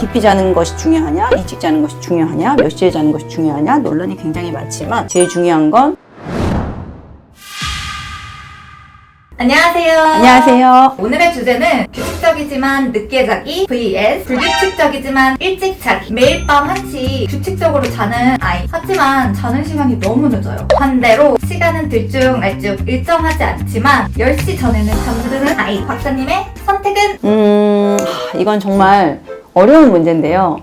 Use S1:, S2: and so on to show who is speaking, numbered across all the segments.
S1: 깊이 자는 것이 중요하냐, 일찍 자는 것이 중요하냐, 몇 시에 자는 것이 중요하냐 논란이 굉장히 많지만 제일 중요한 건
S2: 안녕하세요.
S1: 안녕하세요.
S2: 오늘의 주제는 규칙적이지만 늦게 자기 vs 불규칙적이지만 일찍 자기. 매일 밤 1시 규칙적으로 자는 아이. 하지만 자는 시간이 너무 늦어요. 반대로 시간은 들쭉날쭉 일정하지 않지만 10시 전에는 잠드는 아이. 박사님의 선택은?
S1: 이건 정말 어려운 문제인데요.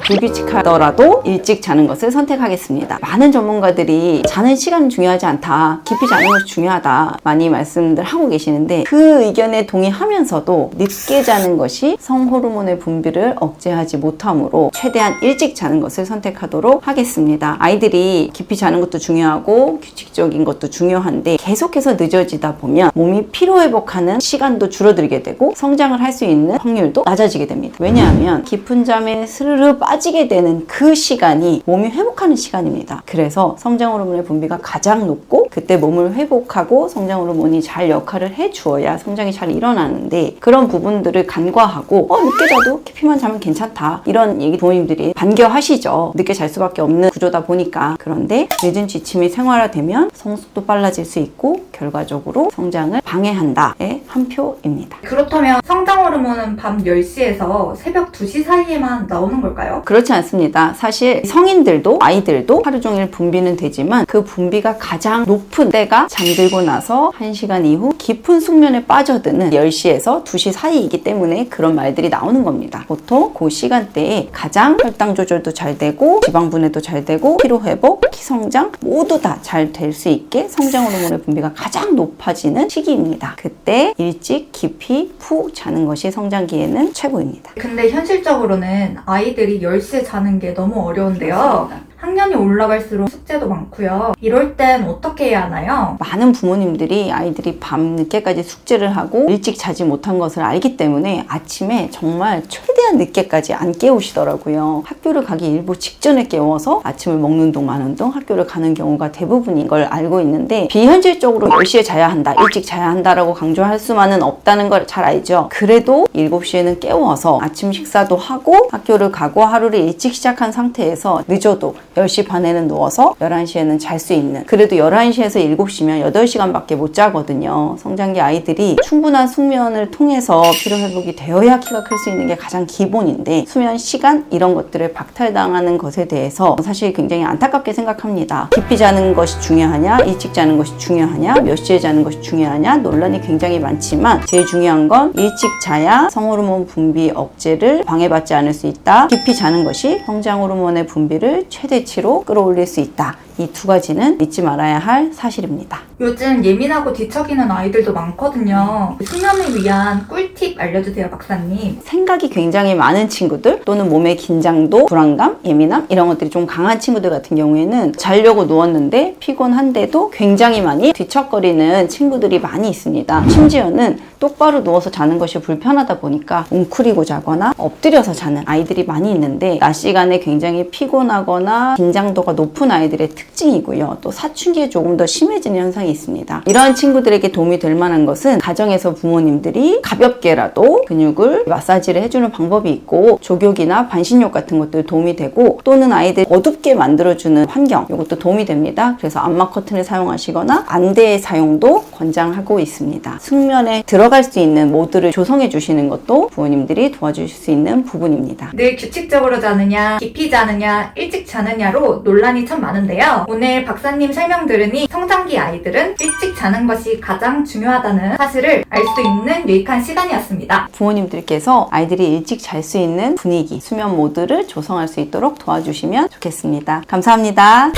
S1: 불규칙하더라도 일찍 자는 것을 선택하겠습니다. 많은 전문가들이 자는 시간은 중요하지 않다, 깊이 자는 것이 중요하다 많이 말씀들 하고 계시는데 그 의견에 동의하면서도 늦게 자는 것이 성호르몬의 분비를 억제하지 못하므로 최대한 일찍 자는 것을 선택하도록 하겠습니다. 아이들이 깊이 자는 것도 중요하고 규칙적인 것도 중요한데 계속해서 늦어지다 보면 몸이 피로회복하는 시간도 줄어들게 되고 성장을 할 수 있는 확률도 낮아지게 됩니다. 왜냐하면 깊은 잠에 스르르 빠지게 되는 그 시간이 몸이 회복하는 시간입니다. 그래서 성장 호르몬의 분비가 가장 높고 그때 몸을 회복하고 성장 호르몬이 잘 역할을 해주어야 성장이 잘 일어나는데 그런 부분들을 간과하고 늦게 자도 깊이만 자면 괜찮다 이런 얘기 부모님들이 반겨하시죠. 늦게 잘 수밖에 없는 구조다 보니까. 그런데 늦은 지침이 생활화되면 성숙도 빨라질 수 있고 결과적으로 성장을 방해한다의 한 표입니다.
S2: 그렇다면 성장 호르몬은 밤 10시에서 새벽 2시 사이에만 나오는 걸까요?
S1: 그렇지 않습니다. 사실 성인들도 아이들도 하루 종일 분비는 되지만 그 분비가 가장 높은 때가 잠들고 나서 1시간 이후 깊은 숙면에 빠져드는 10시에서 2시 사이이기 때문에 그런 말들이 나오는 겁니다. 보통 그 시간대에 가장 혈당 조절도 잘 되고 지방 분해도 잘 되고 피로 회복, 키 성장 모두 다 잘 될 수 있게 성장 호르몬의 분비가 가장 높아지는 시기입니다. 그때 일찍 깊이 푹 자는 것이 성장기에는 최고입니다.
S2: 근데 현실적으로는 아이들이 10시에 자는 게 너무 어려운데요.
S1: 그렇습니다.
S2: 학년이 올라갈수록 숙제도 많고요. 이럴 땐 어떻게 해야 하나요?
S1: 많은 부모님들이 아이들이 밤 늦게까지 숙제를 하고 일찍 자지 못한 것을 알기 때문에 아침에 정말 최대한 늦게까지 안 깨우시더라고요. 학교를 가기 일부 직전에 깨워서 아침을 먹는 동 마는 동 학교를 가는 경우가 대부분인 걸 알고 있는데 비현실적으로 10시에 자야 한다, 일찍 자야 한다라고 강조할 수만은 없다는 걸 잘 알죠. 그래도 7시에는 깨워서 아침 식사도 하고 학교를 가고 하루를 일찍 시작한 상태에서 늦어도 10시 반에는 누워서 11시에는 잘 수 있는, 그래도 11시에서 7시면 8시간밖에 못 자거든요. 성장기 아이들이 충분한 숙면을 통해서 피로회복이 되어야 키가 클 수 있는 게 가장 기본인데 수면 시간 이런 것들을 박탈당하는 것에 대해서 사실 굉장히 안타깝게 생각합니다. 깊이 자는 것이 중요하냐, 일찍 자는 것이 중요하냐, 몇 시에 자는 것이 중요하냐 논란이 굉장히 많지만 제일 중요한 건 일찍 자야 성호르몬 분비 억제를 방해받지 않을 수 있다. 깊이 자는 것이 성장 호르몬의 분비를 최대치로 끌어올릴 수 있다. 이 두 가지는 잊지 말아야 할 사실입니다.
S2: 요즘 예민하고 뒤척이는 아이들도 많거든요. 수면을 위한 꿀팁 알려주세요, 박사님.
S1: 생각이 굉장히 많은 친구들 또는 몸의 긴장도, 불안감, 예민함 이런 것들이 좀 강한 친구들 같은 경우에는 자려고 누웠는데 피곤한데도 굉장히 많이 뒤척거리는 친구들이 많이 있습니다. 심지어는 똑바로 누워서 자는 것이 불편하다 보니까 웅크리고 자거나 엎드려서 자는 아이들이 많이 있는데 낮 시간에 굉장히 피곤하거나 긴장도가 높은 아이들의 특징이고요. 또 사춘기에 조금 더 심해지는 현상이 있습니다. 이러한 친구들에게 도움이 될 만한 것은 가정에서 부모님들이 가볍게라도 근육을 마사지를 해주는 방법이 있고 족욕이나 반신욕 같은 것들 도움이 되고 또는 아이들 어둡게 만들어주는 환경 이것도 도움이 됩니다. 그래서 암막 커튼을 사용하시거나 안대 사용도 권장하고 있습니다. 숙면에 들어갈 수 있는 모드를 조성해 주시는 것도 부모님들이 도와주실 수 있는 부분입니다.
S2: 늘 규칙적으로 자느냐, 깊이 자느냐, 일찍 자느냐로 논란이 참 많은데요. 오늘 박사님 설명 들으니 성장기 아이들은 일찍 자는 것이 가장 중요하다는 사실을 알 수 있는 유익한 시간이었습니다.
S1: 부모님들께서 아이들이 일찍 잘 수 있는 분위기, 수면 모드를 조성할 수 있도록 도와주시면 좋겠습니다. 감사합니다.